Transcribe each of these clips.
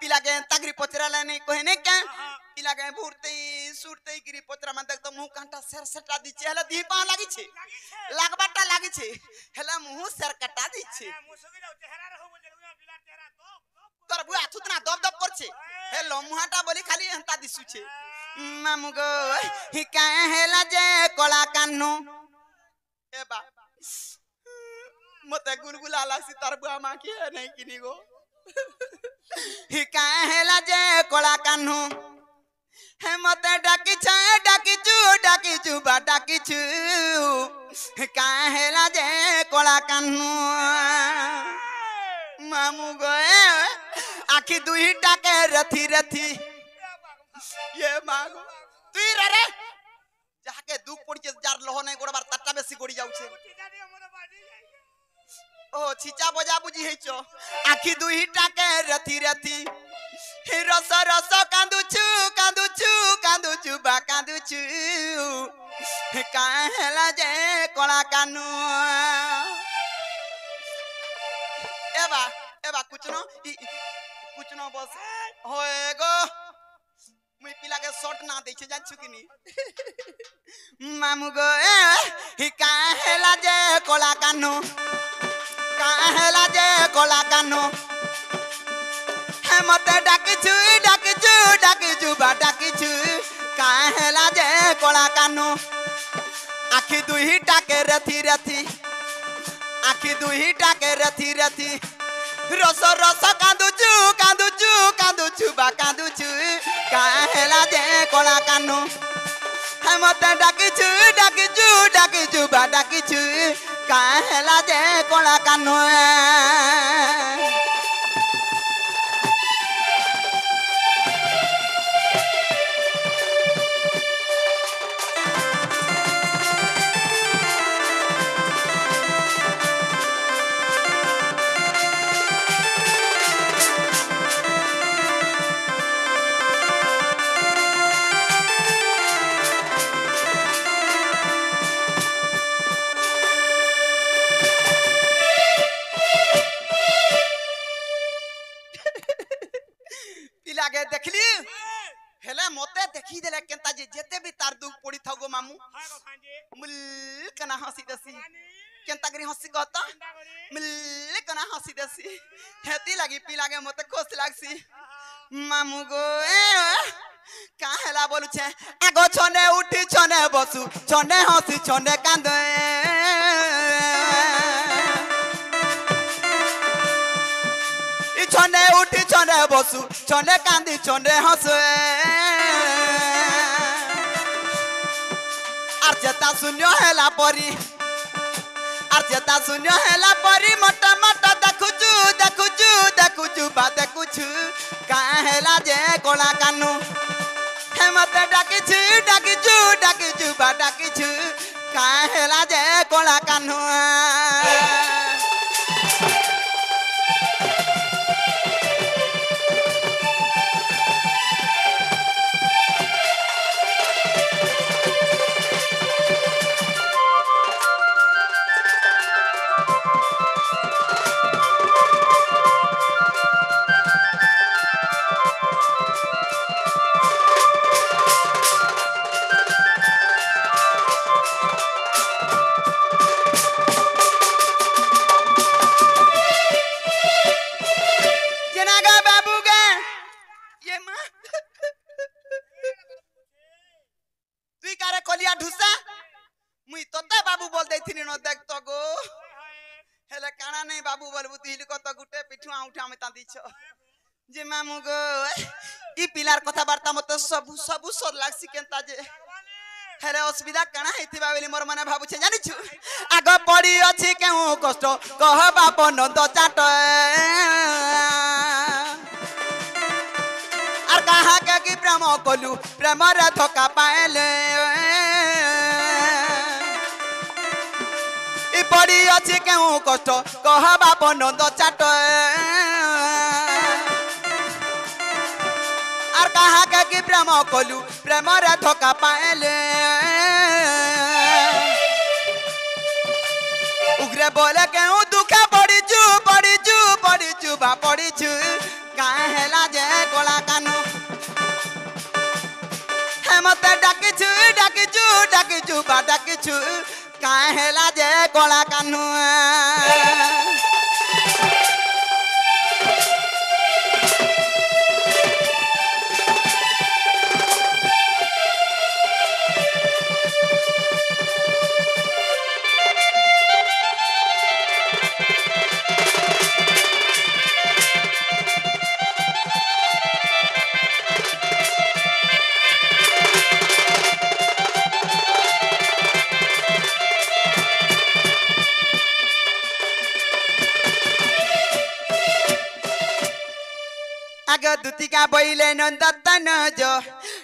पिला के तगरी पचरा लेने कहने क्या पिला के भूरते सुरते गिरी पचरा मन तक तो मुंह कांटा सर सटा दी छे हला दी पा लागी छे लागबाटा लागी छे हला मुंह सर कटा दी छे तोर बुआ थुतना दब दब कर छे हेलो मुहाटा बोली खाली हंता दिसु छे मामू गो हि काहे हेला जे कोला कान्नु ए बा मते गुलगुला लासी तार बुआ मा की है नहीं किनी गो हि काहे हेला जे कोला कान्नु हे मते डाकी चू बा डाकी चू काहे हेला जे कोला कान्नु मामू गो आखी दुही टाके रथी रथी ये मागो तुई रे जाके दुख पड़ी जार लोह नहीं गोड़ बार तट्टा बेसी गोड़ी जाउ छे ओ छिचा बजा बुझी हेचो आखी दुही टाके रथी रथी हे रस रस कांदू चू बा कांदू चू काहेला जे कोला कानू एबा कुछ न बस होए गो मुई पिला के शॉट ना दे छे जान छुकिनी मामू गो हि काहेला जे कोला कानू हे मते डाकी चू बा डाकी चू काहेला जे कोला कानू आखी दुही टाके रथी रथी रस रस कांदू चू बा कांदू चू काहेला जे कोला कानू हे मते डाकी चू बा डाकी चू काहेला जे कोला कानू देखली हेले मते देखी देले केनता जे जेते भी तार दुख पड़ी था गो मामू मुल कना हंसी दसी केनता करी हंसी गता मुल कना हंसी दसी हेती लगी पी लागे मते खुश लागसी मामू गो काहेला बोलु छे आगो छने उठी छने बसु छने हंसी छने कांदे छने उठी छने बसु छने कांदी छने हंसे आर्चता शून्य हेला परी मटा मटा देखुचु बा देखुचु काहेला जे कोला कानू हे मते डाकीचु बा डाकीचु काहेला जे कोला कानू जे मामू गो ई पिलार कथा वार्ता मते सब सर लागसी केनता जे हेरे असुविधा कणा हेतिबा बेली मोर मने भाबु छे जानि छु आग पड़ी अछि केहू कष्ट कह बाप नंद चाट आर कहा के की प्रेम कलु प्रेम रे धोखा पाएले ई पड़ी अछि केहू कष्ट कह बाप नंद चाट कहा कि प्रेम कलु प्रेम रे धोखा पाएले उग्रे बोले के दुखा पड़ी चु बा पड़ी चु काहेला जे कला कानु हे मते डाकिछु डाकिछु डाकिछु बा डाकिछु काहे हेला जे कला कानु दुतिका बैले नंदतन जो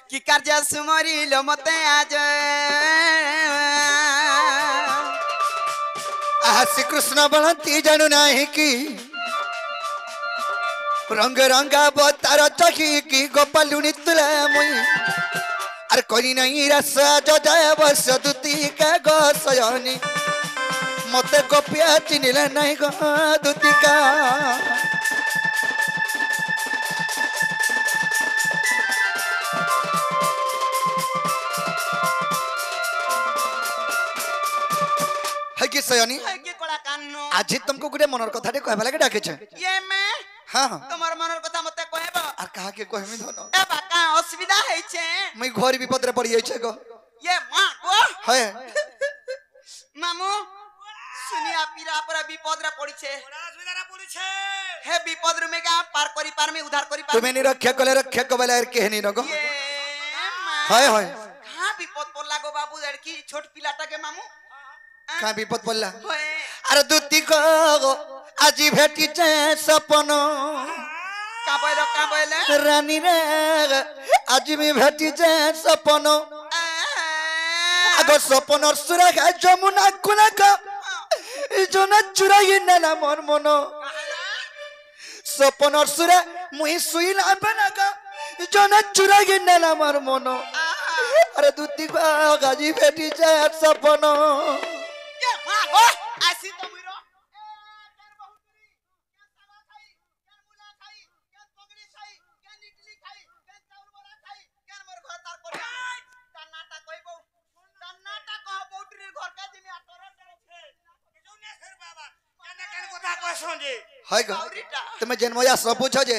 कि कार्य सुमरी लो मते आज श्री कृष्ण बनती जानू नाही कि रंग रंगा बतार चखी कि गोपालुनी तुला मुई अरे कोई नहीं रस जो जाय बस दुतिका गो सयनी मते गोपिया चिनिले नहीं गो दुतिका कि सयनी आज तुमको गुडे मनर कथा कहबा लगे डाके छे ये मैं हां तमर मनर कथा मते कहबो आ कहा के कहमी धनो ए बाका असुविधा है छे मैं घर विपद रे पड़ी जाय छे गो ये मां गो है मामू सुनिया पीरा पर विपद रे पड़ी छे बड़ा असुविधा रे पड़ी छे हे विपद रे में का पार करी पार में उधार करी पार तुम्हें नहीं रक्षा कले रक्षा कबले कहनी नको ये हाय हाय कहां विपद पड़ला गो बाबू लड़की छोट पिलाटा के मामू कहाँ विपद पड़ला अरे दुती को आज भेटी छे सपन का बोले रानी रे आज भी भेटी छे सपन अगो सपन सुरा का जमुना कुना का जोना चुराई नेला मोर मनो सपन सुरा मुई सुइला बना का जोना चुराई नेला मोर मनो अरे दुती को आज भेटी छे सपन आसी तो मिरो केन बहुतरी केन सागा खाई केन मुला खाई केन पगड़ी खाई केन इडली खाई केन चाउर बरा खाई केन मोर घर तार कर तन्नाटा कहबो तन्नाटा कह बहुतरी घर का जिमी आटर छे जोने सर बाबा केन केन कथा कहसो जे हाय गो तुम जन्मया सब पूछो जे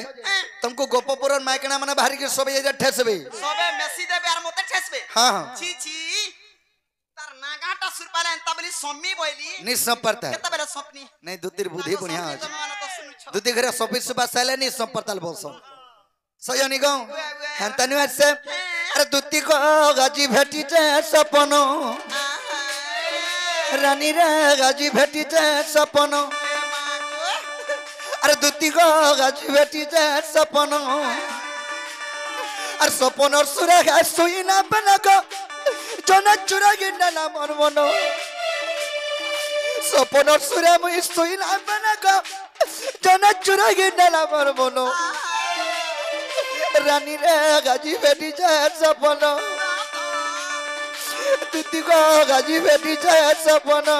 तुमको गोपपुरन मायकना माने भारी के सबे जे ठेसबे सबे मेसी देबे आर मते ठेसबे हां छी छी तार नागाटा सुरपाले तबली सम्मी बोइली निसम पड़ता है केता बेला सपनी नहीं दुतिर बुद्धि बढ़िया है दुति घरे सपिस बासाले निसम पड़ताल बोलसो सयनी गो हंतनु से अरे दुति को गाजी भेटी छे सपनो रानी रे गाजी भेटी छे सपनो अरे दुति को गाजी भेटी छे सपनो अरे सपनो सुरे गा सुइना बना को जोना चुरा गिनला मोर मनो सपनर सुरे मुई सुइला बना का जोना चुरा गिनला मोर मनो रानी रे गाजी बेटी जाय सपनो तुती को गाजी बेटी जाय सपनो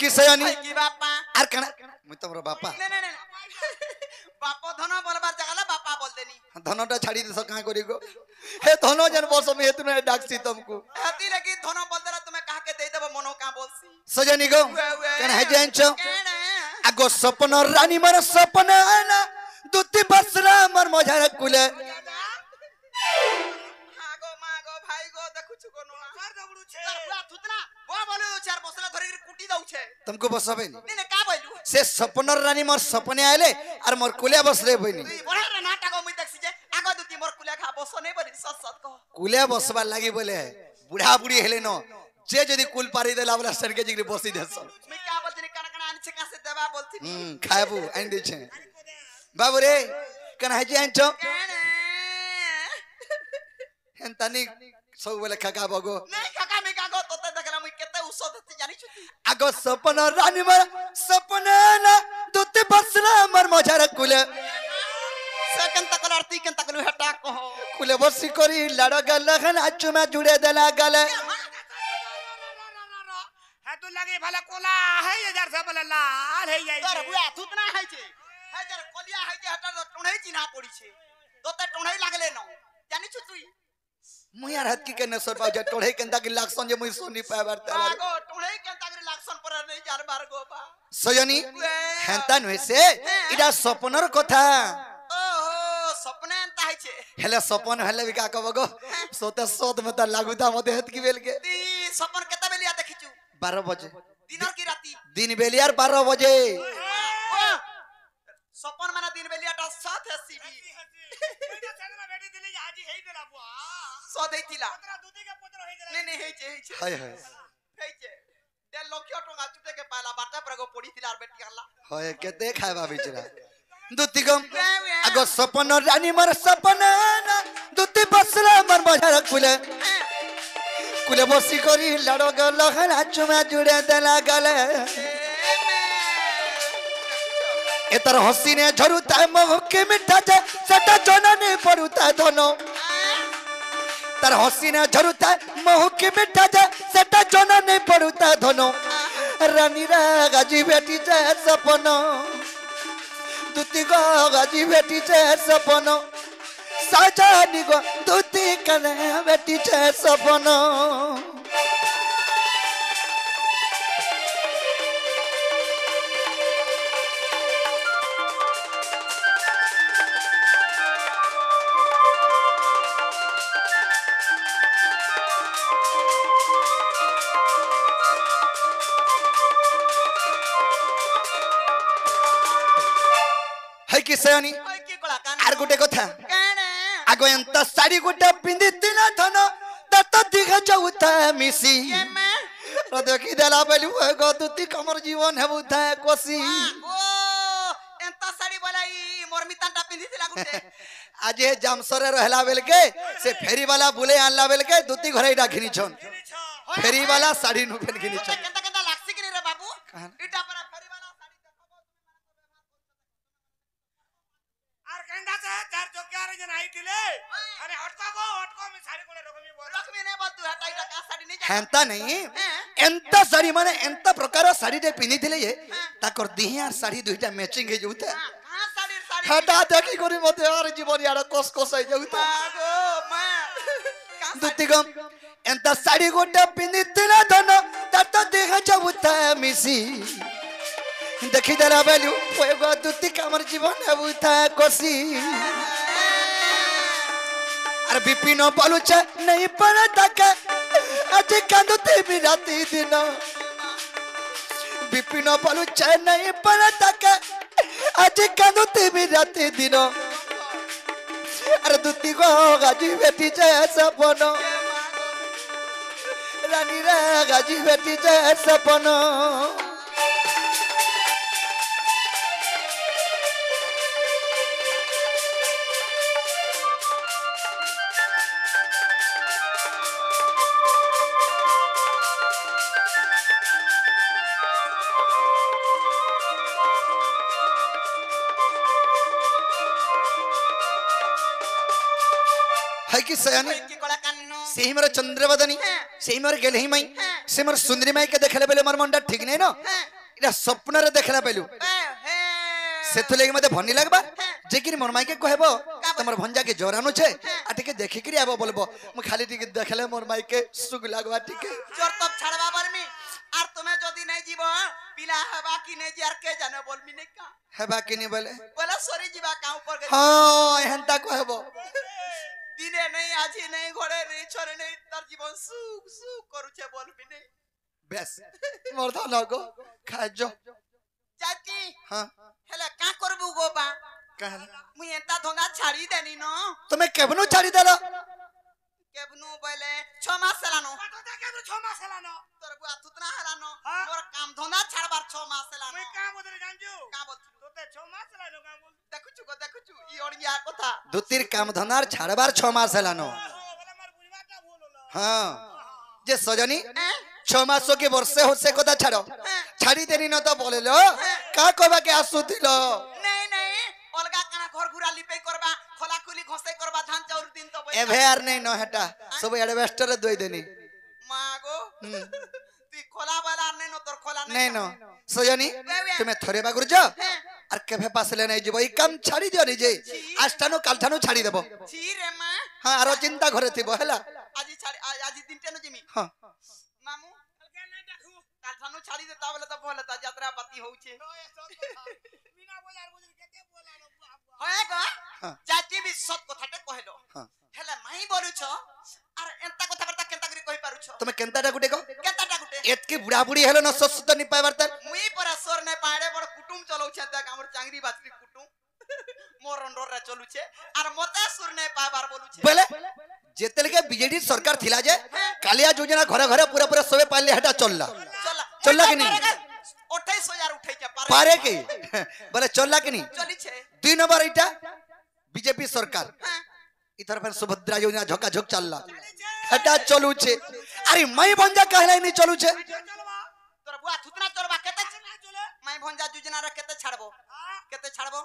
की सयानी की बापा आर कना मु तमरो बापा ने ने ने बापो धन बोलबार जगला बापा बोल देनी धनटा छाड़ी दे कहां करी गो हे धनो जन वर्ष में हेतु ने डाकसी तुमको हती लगी धन बोल देला तुम्हें कहा के दे देबो मनो का बोलसी सजनी गो कना है जानछो आगो सपन रानी मर सपन आना दुती बसरा मर मझार कुले आगो मागो भाई गो देखु छु कोनो चार दबड़ू छे पूरा थुतना बो बोलू चार बसला धरि कुटी दउ छे तुमको बसबे ने ने का बोलू से सपन रानी मर सपने आले और मोर कुले बस रे बनी बड़ा रे नाटक मु देखसी जे आगो दुती मोर कुले खा बस नै बनी सत सत कह कुले बसबा लागी बोले बुढ़ा बुढ़ी हेले न जे जदी कुल पारी देला वाला सर के जिगरी बसी देस मैं का बोलती कना कना आन छे का से देबा बोलती खाबू आइन दे छे बाबू रे कना है जे आइन छो हेंतानी सब बोले खका बगो नहीं खका में कागो तोते देखला मुई केते उसो देती जानी छुती आगो सपन रानी मर सपना ना दुती बसला मर मजार कुले सेकंड तक आरती के तक हटा को कुले बसी करी लड़ गल नाचू में जुड़े देला गले है तो लगे भला कोला है ये जर से भला लाल है ये तोर बुआ थुतना है छे है जर कोलिया है जे हटा टोणई चिन्हा पड़ी छे तो ते टोणई लागले न जानी छु तुई मुई यार हत की के नसर पाउ जे टोढ़े केंदा के लाक्सन जे मुई सोनी पाए बारता आगो टोणई के तक लाक्सन पर नहीं जार बार गो बा सजनी हेंता नहे से इडा सपनर कथा ओहो सपने एंता है छे हेले सपन हेले भी का कहबो सोते सोत में त लागुदा मते हत की बेल के ती सपन केता बेलिया देखिचू 12 बजे दिनर की राती दिन बेलियार 12 बजे सपन माने दिन बेलियाटा साथ है सीबी बेटा चलना बेटी दिले आजी हेई देला बुआ सो देथिला पुत्र दूधी के पुत्र होई देला नहीं हेई छे हाय हाय हेई छे 1.5 लाख टका चुटे के पाला बाटा पर गो पड़ी थिला बेटी हल्ला हाय केते खायबा बिचरा दुती गम आगो सपन रानी मर सपना ना दुती बसला मर मजार कुले कुले बसी करी लड़ गल नाचू में जुड़े देला गले एतर हसी ने झरुता मुह के मिठा जे सटा जननी पड़ुता धनो तर हसी ने झरुता मुह के मिठा जे सटा जननी पड़ुता धनो रानी रा गाजी बेटी जे सपनो दुती गो गाजी बेटी जे सपनो साजानी गो दुती कने बेटी जे सपनो कि सयानी ओए की कोला कान आर गुटे कथा काने आगो एंत साड़ी गुटे पिंदी तिना धन तत दिखा जाउता मिसी केमे र देखि देला बेलु गो दुती कमर जीवन हेबुता कोसी ओ एंता साड़ी बोलाई मोर मितांटा पिंदी थिला गुटे आज ए जामसरे रहला बेल के से फेरी वाला बुले आनला बेल के दुती घरे इडा घिनी छन फेरी वाला साड़ी नु पेन घिनी छन केंता केंता लागसी कि रे बाबू कहन इटा पर फेरी वाला साड़ी देखबो आर कंडा से चार चौकिया रे जन आई थिले अरे हटको में साड़ी कोले रखमी बोल रखमी ने बोल तू हटा इटा का साड़ी नहीं हेंता नहीं एंता साड़ी माने एंता प्रकार साड़ी दे पिनी थिले ये ताकर दिहियार साड़ी दुइटा मैचिंग हे जोता हां साड़ी साड़ी हटा देखि करी मते यार जीवन यार कोस कोस हे जोता बागो मैं दुती गम एंता साड़ी गोटे पिनी तिना धन तत दिखा जाउता मिसी देखि देला बेलु गो दुती कमर जीवन हेबुता कोसी अरे बिपिन पलुच नहीं पड़ा तक आज कांदुते भी राती दिन बिपिन पलुच नहीं पड़ा तक आज कांदुते भी राती दिन अरे दुती को गाजी बेटी जय सपनो रानी रे गाजी बेटी जय सपनो है कि सयानी की कोला कानो सेही मोर चंद्रवदनी सेही मोर गेलही माई से मोर सुंदरी माई के देखले बेले मोर मनटा ठीक नै न इरा सपना रे देखला पेलु हे सेथु लेके मते भनी लागबा जे कि मोर माई के कहबो तमर भंजा के जोरानो छे आ टिके देखि करी आबो बोलबो म खाली टिके देखले मोर माई के सुग लागबा टिके जोर तब छड़वा परमी आर तुम्हें जदी नहीं जीवो पिला हवा की नहीं जार के जाने बोलमी नहीं का हेबा कि नि बोले बोला सॉरी जीवा का ऊपर गई हां हेंता कहबो दिने नहीं आजी नहीं घोड़े नहीं छोरे नहीं तार जीवन सुख सुख करू छे बोलमी नहीं बेस मोर धा लगो खा जो चाची हां हेला का करबू गो बा कहला मुई एता धोंगा छाड़ी देनी न तुमे केबनु छाड़ी देला केबनु बोले 6 मास सेलानो तो के 6 मास हेलानो तोर बुआ तुतना हेलानो हाँ? मोर काम धोंगा छाड़बार 6 मास सेलानो मैं का बोले जानजू का बोलछु तो 6 मास हेलानो का बोल देखुछु ई ओड़िया कथा दुतिर काम धनार छाड़बार 6 मास हेलानो बोले मार बुझवा का बोल होला हां जे सजनी 6 मास के वर्षे हो से कथा छाड़ छाड़ी देनी न तो बोले लो का कहबा के आसुतिलो नहीं नहीं अलगा काना घर घुरा लिपे करबा खोला खुली घसे करबा धान चाउर दिन तो ए भेर नहीं न हेटा सब एडवेस्टर दोई देनी मागो तू खोला वाला नहीं न तोर खोला नहीं न सजनी तुम्हें थरे बागुर जा আর কেভে পাসলে নাই যাব এই কাম ছাড়ি দিও নিজে আজটানো কালঠানো ছাড়ি দেব ছি রে মা হ্যাঁ আর চিন্তা ঘরে থিব হেলা আজি ছাড়ি আজি দিনটা ন জিমি হ্যাঁ মামু কালকে নাই দেখু কালঠানো ছাড়ি দে তা বলে তো বলে তা যাত্রা পাতি হউছে বিনা বাজার বুঝি কেতে বলালো হয় গো জাতি বি সত কথাতে কহেলো হেলা মাই বলুছ আর এন্তা কথা বার্তা কেনতা করি কই পারুছ তুমি কেনতাটা গুটে কো কেনতাটা গুটে এতকি বুড়া বুড়ি হেলো ন সস্ত নি পাইবার তার মুই পরা সর নাই পাড়ে বড় কুটুম চলাউছে দেখ আমার চাংরি বাছরি কুটুম মোর অন্ডরে চলুছে আর মতে সুর নাই পাইবার বলুছে বলে যেতেলকে বিজেডি সরকার থিলা যে কালিয়া যোজনা ঘরে ঘরে পুরা পুরা সবে পাইলে হেটা চললা চললা কি নি 28000 উঠাইছে পারে কি বলে চললা কি নি চলিছে 2 নম্বর এটা বিজেপি সরকার इधर पर सुभद्रा योजना झोका झोक चलला हटा चलुछे अरे मई भंजा कहले नहीं चलुछे तोर बुआ थुतना चलबा केते चले मई भंजा योजना रे केते छाड़बो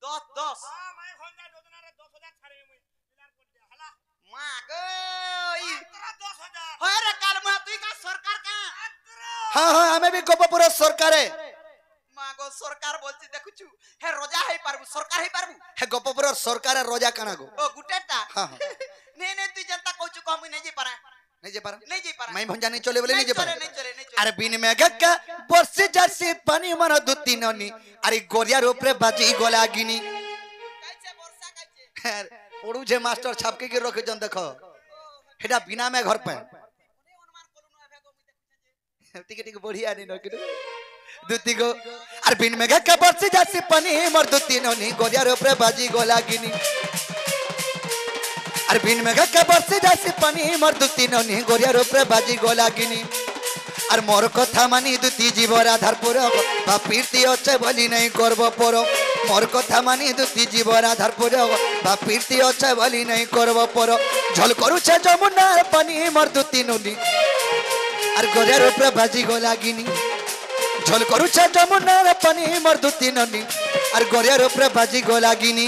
10 मई भंजा योजना रे 10000 छाड़े मुई प्लान कर दे हला मां गई तोरा 10000 होय रे काल मा तुई का सरकार का हां हां हमें भी गोपपुर सरकार है मागो सरकार बोलছি দেখুছু হে রোজা হই পারবু সরকার হই পারবু हे गोपपुर सरकार रोजा काना गो ও গুটেটা हां নে নে তুই জনতা কইছু কম নাই যে পারা नहीं जे पारा नहीं जे पारा मई भंजा नहीं चले बोले नहीं जे पारा नहीं चले अरे बिन में गक्का बरसे जैसे पानी मन दुती ननी अरे गोरिया ऊपर बाजी गोलागिनी काइছে বর্ষা काइছে पड़ू जे मास्टर छापके के रखे जन देखो हेडा बिना में घर पे অনুমান করু না এভাবে মুই দেখুছে टिके टिके बढ़िया नहीं न दुती गो अरे बिन में गक्का बरसे जैसे पानी मर दुती ननी गोरिया ऊपर बाजी गोलागिनी अरे बिन में गक्का बरसे जैसे पानी मर दुती ननी गोरिया ऊपर बाजी गोलागिनी আর মোর কথা মানি দুতি জীবর আধার পুর বা প্রীতি আছে বলি নাই করব পর মোর কথা মানি দুতি জীবর আধার পুর বা প্রীতি আছে বলি নাই করব পর ঝল করুছে যমুনার পানি মোর দুতি নদী আর গরিয়ার উপরে বাজি গোলাগিনি ঝল করুছে যমুনার পানি মোর দুতি নদী আর গরিয়ার উপরে বাজি গোলাগিনি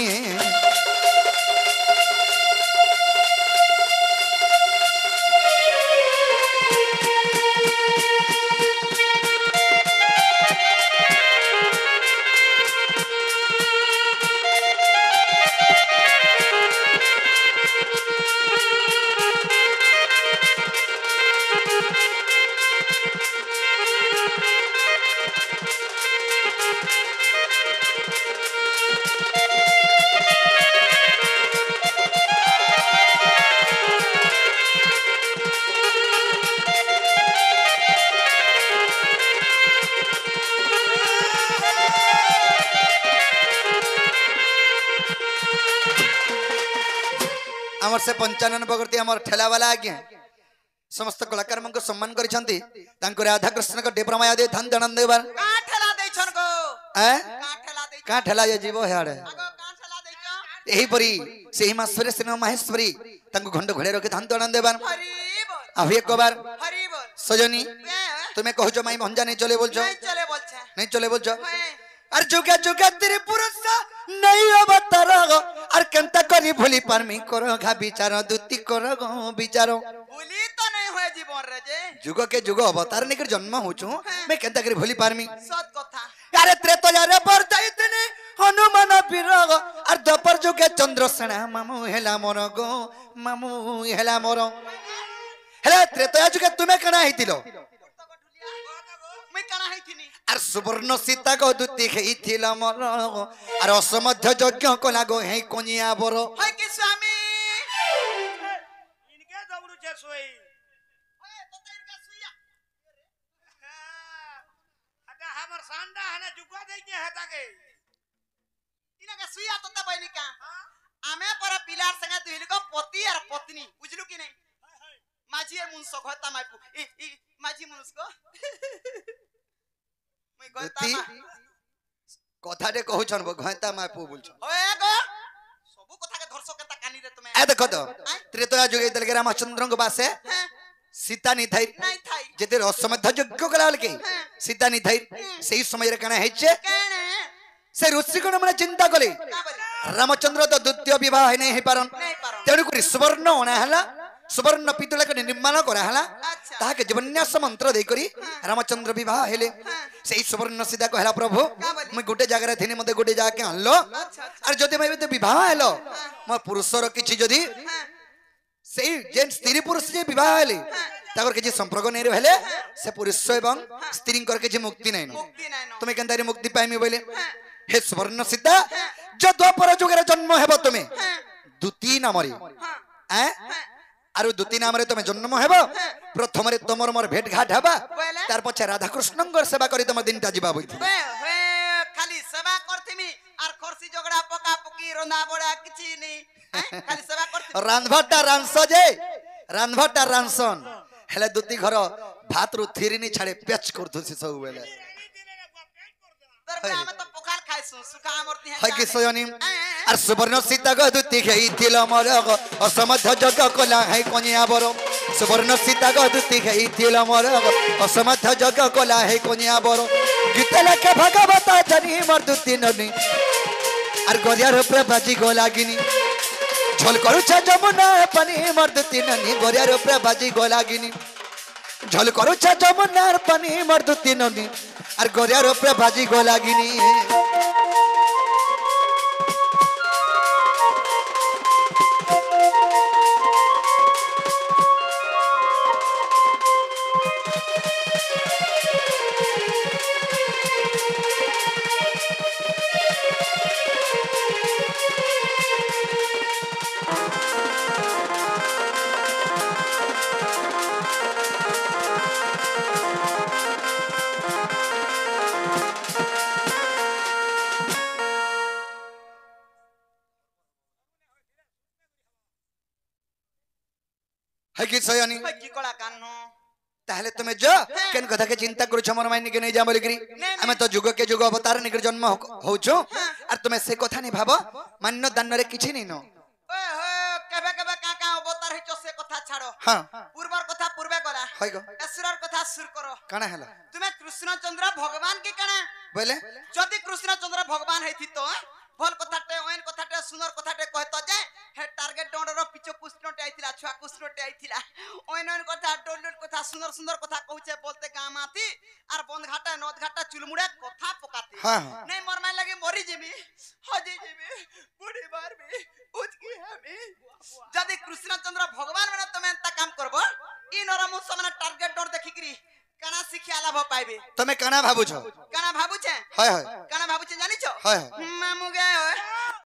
आमर से 95 बगरती आमर ठेला वाला आज्ञा समस्त कलाकार मन को सम्मान करिसंती तांको राधा कृष्ण को डेप्रमाया दे धन दणन देबार का ठेला देई छन गो हैं का ठेला देई का ठेला ये जीवो हेड़े आगो का ठेला देई छ एही परी सेही मास्वरे सिनेमा माहेश्वरी तांको घंड घोड़े रखे धन दणन देबार हरि बोल अभी एक बार हरि बोल सजनी ए, तुम्हें कहजो माई भंजा नहीं चले बोलछो नहीं चले बोलछे नहीं चले बोलछो हैं अर जुगा जुगा तेरे पुरसा नहीं अवतार अर केनता करी भूली पारमी करो घा विचार दुती करो गो विचारो भूली तो नहीं होए जीवन रे जे जुग के जुग अवतार निकर जन्म होचू मैं केनता करी भूली पारमी सत कथा अरे त्रेतया रे बरदाइतने हनुमान वीर अर द्वापर जुगे चंद्रसेना मामू हेला मोर गो मामू हेला मोर हेला त्रेतया जुगे तुम्हें कना हितिलो मैं कना है थिनी আর সুবর্ণ সীতা গো দুতি খেইছিল মর আর অসমধ্য যজ্ঞ কলা গো হেই কনিয়া বর है कि स्वामी इनके दबड़ू छे सोई ओए तो इनका सुइया हटा हमर सांडा हने जुगा दे के हटा के इनका सुइया तो तबैनी का आमे पर पिलार संगे दुहिल को पति और पत्नी बुझलु कि नहीं माझी मुंस घता माइपु ई माझी मुंस को मैं घता দুতি কথাটে কহুছন ঘয়তা মাপু বলছ ओए गो सब कथा के धरसो केता कानी रे तुम्हें এ দেখো তো ত্রেতয়া যুগে তেলগে রামচন্দ্রଙ୍କ বাসে हैं সীতা নি থাই नहीं था जेते असमर्थ यज्ञ कला के सीता निधाई सही समय रे कना हेचे केने से ऋषि गण माने चिंता कले का बोले रामचंद्र तो द्वितीय विवाह नहीं हे पारन नहीं पारो तेणु करी सुवर्ण ओना हला सुवर्ण पितुला के निर्माण करा हला अच्छा ताहा के जीवन्यास मंत्र दे करी रामचंद्र विवाह हेले सेही सुवर्ण सीता कहला प्रभु मैं गोटे जगह थिनी मते गोटे जगह के आनलो अच्छा अच्छा और जदि मैं तो विवाह हेलो म पुरुषर किछि जदि सेही जेन स्त्री पुरुष जे विवाह हेले ताकर किछि संपर्क नै रहले से पुरुष एवं स्त्री कर किछि मुक्ति नै मुक्ति नहीं नो तुम्हें केनतारी मुक्ति पाइमी बोले हे सुवर्ण सीता जो द्वापर जुगरे जन्म हेबो तुम्हें दुती नामरी हैं आरु दुती नाम रे तुम जन्म हेबो प्रथम रे तुमर मोर भेट घाट हेबा बोले तार पछे राधा कृष्णंकर सेवा करी तुम दिनटा जीवा बोइथि वे वे खाली सेवा करथिमी आर खरसी झगड़ा पका पकी रंधा बड़ा किछि नहीं खाली सेवा करथिमी रांधभाटा रांस जे रांधभाटा रांसन हेले दुती घर भात रु थिरिनी छाड़े पेच करथुसी सब बेले तर पे हम तो पखाल खाइसु सुखा मूर्ति है कि सोयनी आर सुवर्ण सीता ग दुती खेइथिल मोर असमर्थ जग कला है कोनिया बरो सुवर्ण सीता ग दुती खेइथिल मोर असमर्थ जग कला है कोनिया बरो गीत लखे भगवत जनी मोर दुती ननी आर गरियार प्रभाजी गो लागिनी झोल करूछ जमुना पानी मोर दुती ननी गरियार प्रभाजी गो लागिनी झोल करूछ जमुना पानी मोर दुती ननी आर गरियार प्रभाजी गो लागिनी है कि सयानी की कला कानो ताहले तुमे जो केन कथा के चिंता करू छ मोर माइनी के नै जा बोली करी हम तो जुग के जुग अवतार निकर जन्म होउछो और तुमे से कथा नै भाबो मान्य दान रे किछि नै नो ओए हो केबे केबे का का अवतार हिचो से कथा छाड़ो हां पूर्वर कथा पूर्वे गला होय गो असुरर कथा सुर करो काना हला तुमे कृष्ण चंद्र भगवान के कना बोले जदि कृष्ण चंद्र भगवान हेथि तो भल कथाटे ओइन कथाटे सुंदर कथाटे कहतो जे हे टारगेट डोंडर पिछो कृष्णटे आइथिला छुआ कृष्णटे आइथिला ओइन ओइन कथा डोलडोल कथा सुंदर सुंदर कथा कहूचे बोलते गामाती आर बंद घाटा नद घाटा चुलमुड़े कथा पकाती हां नहीं मोर माय लगे मरी जेबी हजी जेबी बुढ़ी बार भी उचकी हमी जदि कृष्ण चंद्र भगवान माने तमे ता काम करबो इ नरमुस माने टारगेट डोर देखिकरी काना शिक्षा लाभ पाइबे तुमे काना भाबु छ काना भाबु छे हाय हाय काना भाबु छे जानि छो हाय